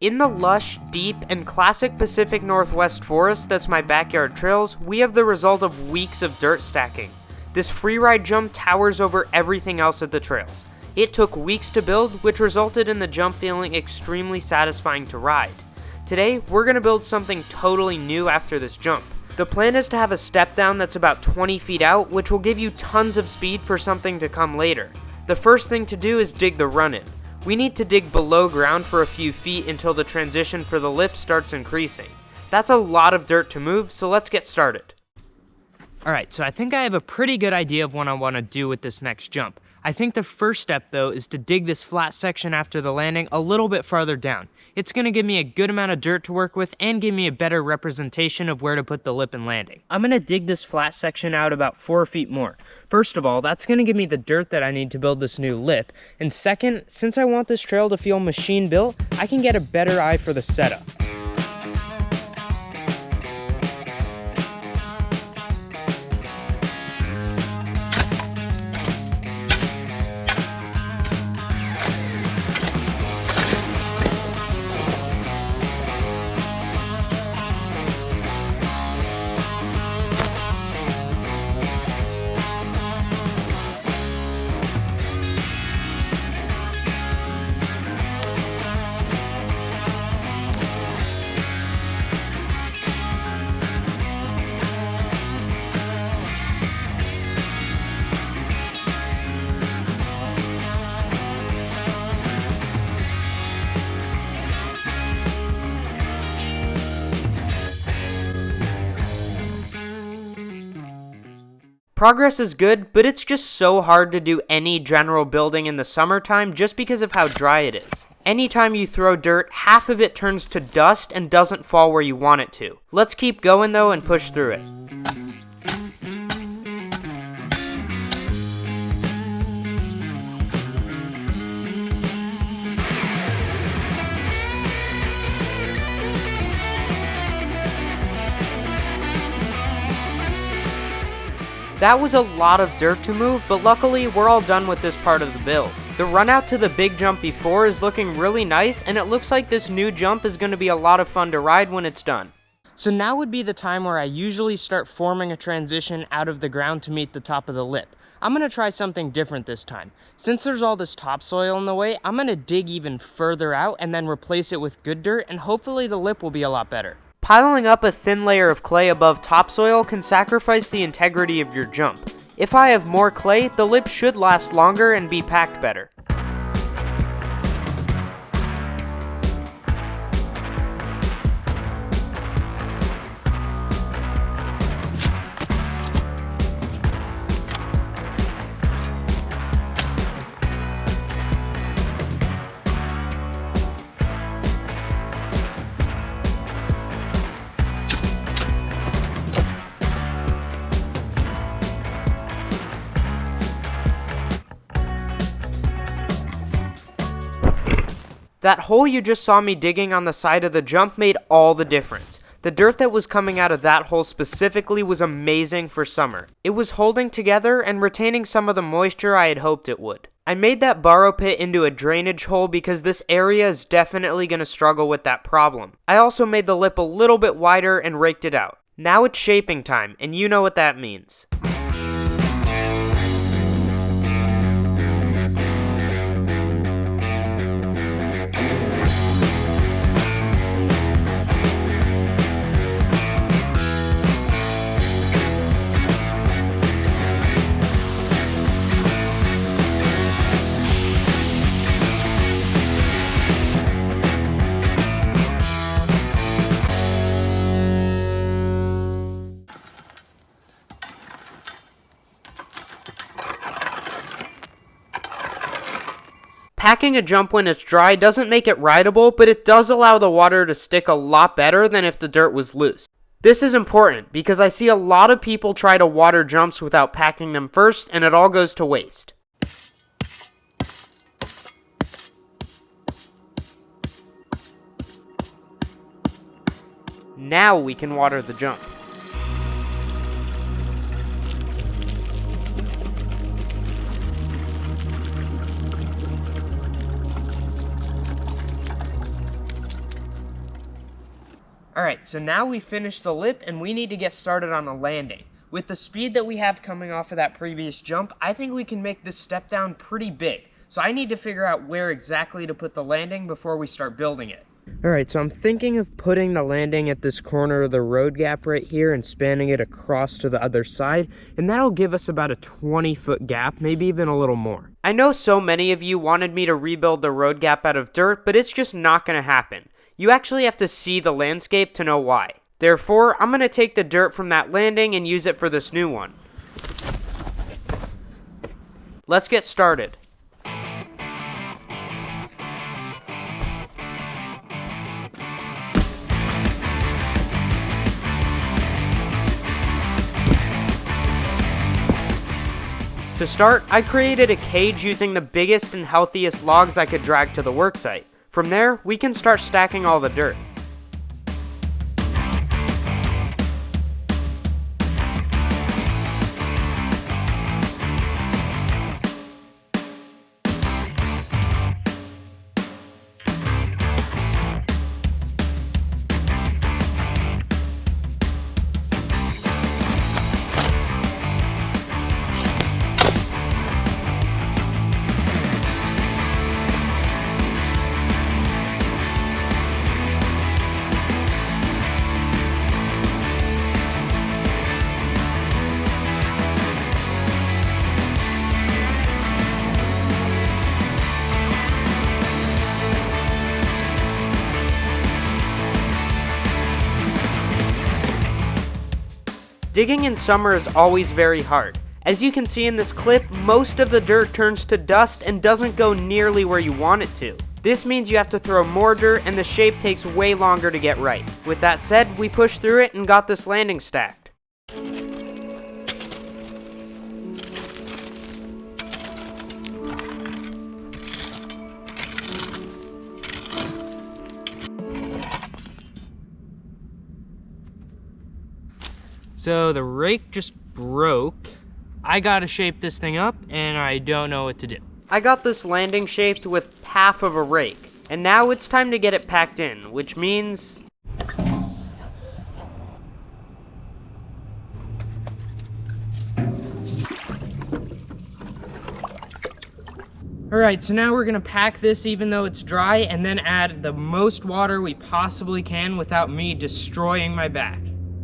In the lush, deep, and classic Pacific Northwest forest that's my backyard trails, we have the result of weeks of dirt stacking. This freeride jump towers over everything else at the trails. It took weeks to build, which resulted in the jump feeling extremely satisfying to ride. Today, we're going to build something totally new after this jump. The plan is to have a step down that's about 20 feet out, which will give you tons of speed for something to come later. The first thing to do is dig the run-in. We need to dig below ground for a few feet until the transition for the lip starts increasing. That's a lot of dirt to move, so let's get started. Alright, so I think I have a pretty good idea of what I want to do with this next jump. I think the first step though is to dig this flat section after the landing a little bit farther down. It's going to give me a good amount of dirt to work with and give me a better representation of where to put the lip and landing. I'm going to dig this flat section out about 4 feet more. First of all, that's going to give me the dirt that I need to build this new lip. And second, since I want this trail to feel machine built, I can get a better eye for the setup. Progress is good, but it's just so hard to do any general building in the summertime just because of how dry it is. Anytime you throw dirt, half of it turns to dust and doesn't fall where you want it to. Let's keep going though and push through it. That was a lot of dirt to move, but luckily we're all done with this part of the build. The run out to the big jump before is looking really nice, and it looks like this new jump is going to be a lot of fun to ride when it's done. So now would be the time where I usually start forming a transition out of the ground to meet the top of the lip. I'm going to try something different this time. Since there's all this topsoil in the way, I'm going to dig even further out and then replace it with good dirt, and hopefully the lip will be a lot better. Piling up a thin layer of clay above topsoil can sacrifice the integrity of your jump. If I have more clay, the lip should last longer and be packed better. That hole you just saw me digging on the side of the jump made all the difference. The dirt that was coming out of that hole specifically was amazing for summer. It was holding together and retaining some of the moisture I had hoped it would. I made that burrow pit into a drainage hole because this area is definitely going to struggle with that problem. I also made the lip a little bit wider and raked it out. Now it's shaping time, and you know what that means. Packing a jump when it's dry doesn't make it rideable, but it does allow the water to stick a lot better than if the dirt was loose. This is important because I see a lot of people try to water jumps without packing them first, and it all goes to waste. Now we can water the jump. Alright, so now we finished the lip and we need to get started on the landing. With the speed that we have coming off of that previous jump, I think we can make this step down pretty big. So I need to figure out where exactly to put the landing before we start building it. Alright, so I'm thinking of putting the landing at this corner of the road gap right here and spanning it across to the other side, and that'll give us about a 20-foot gap, maybe even a little more. I know so many of you wanted me to rebuild the road gap out of dirt, but it's just not going to happen. You actually have to see the landscape to know why. Therefore, I'm going to take the dirt from that landing and use it for this new one. Let's get started. To start, I created a cage using the biggest and healthiest logs I could drag to the worksite. From there, we can start stacking all the dirt. Digging in summer is always very hard. As you can see in this clip, most of the dirt turns to dust and doesn't go nearly where you want it to. This means you have to throw more dirt and the shape takes way longer to get right. With that said, we pushed through it and got this landing stacked. So the rake just broke. I gotta shape this thing up and I don't know what to do. I got this landing shaped with half of a rake, and now it's time to get it packed in, which means... Alright, so now we're gonna pack this even though it's dry and then add the most water we possibly can without me destroying my back.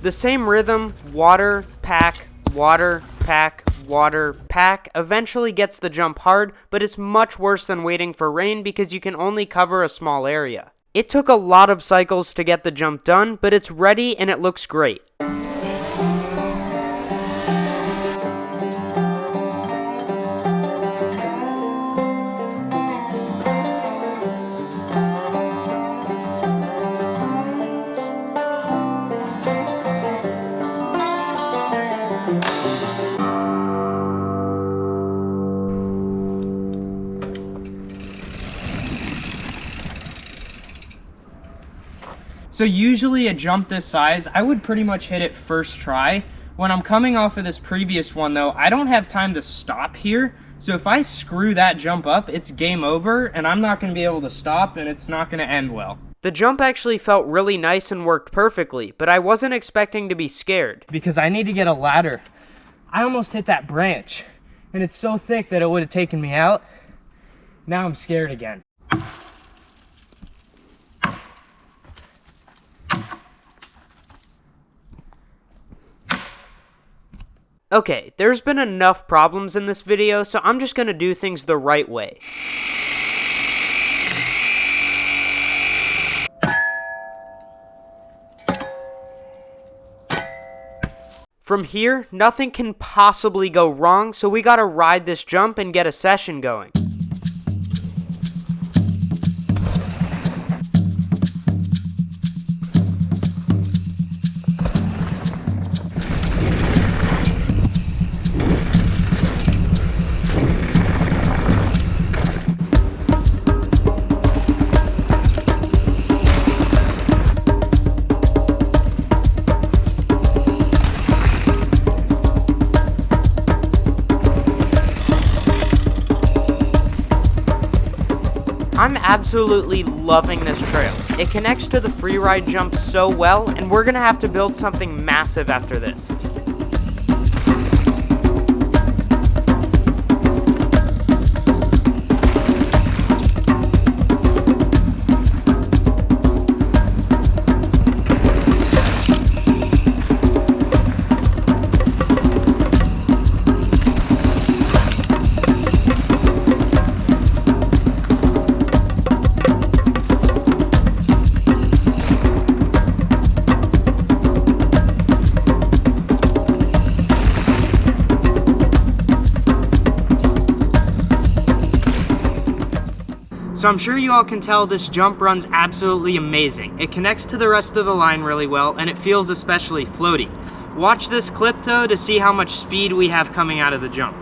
The same rhythm, water, pack, water, pack, water, pack, eventually gets the jump hard, but it's much worse than waiting for rain because you can only cover a small area. It took a lot of cycles to get the jump done, but it's ready and it looks great. So usually a jump this size, I would pretty much hit it first try. When I'm coming off of this previous one though, I don't have time to stop here. So if I screw that jump up, it's game over and I'm not gonna be able to stop and it's not gonna end well. The jump actually felt really nice and worked perfectly, but I wasn't expecting to be scared. Because I need to get a ladder. I almost hit that branch and it's so thick that it would have taken me out. Now I'm scared again. Okay, there's been enough problems in this video, so I'm just gonna do things the right way. From here, nothing can possibly go wrong, so we gotta ride this jump and get a session going. absolutely loving this trail. It connects to the free ride jump so well, and we're gonna have to build something massive after this. So I'm sure you all can tell this jump runs absolutely amazing. It connects to the rest of the line really well, and it feels especially floaty. Watch this clip though to see how much speed we have coming out of the jump.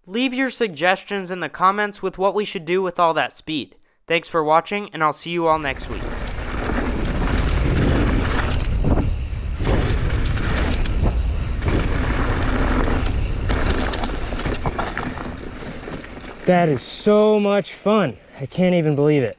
Leave your suggestions in the comments with what we should do with all that speed. Thanks for watching, and I'll see you all next week. That is so much fun. I can't even believe it.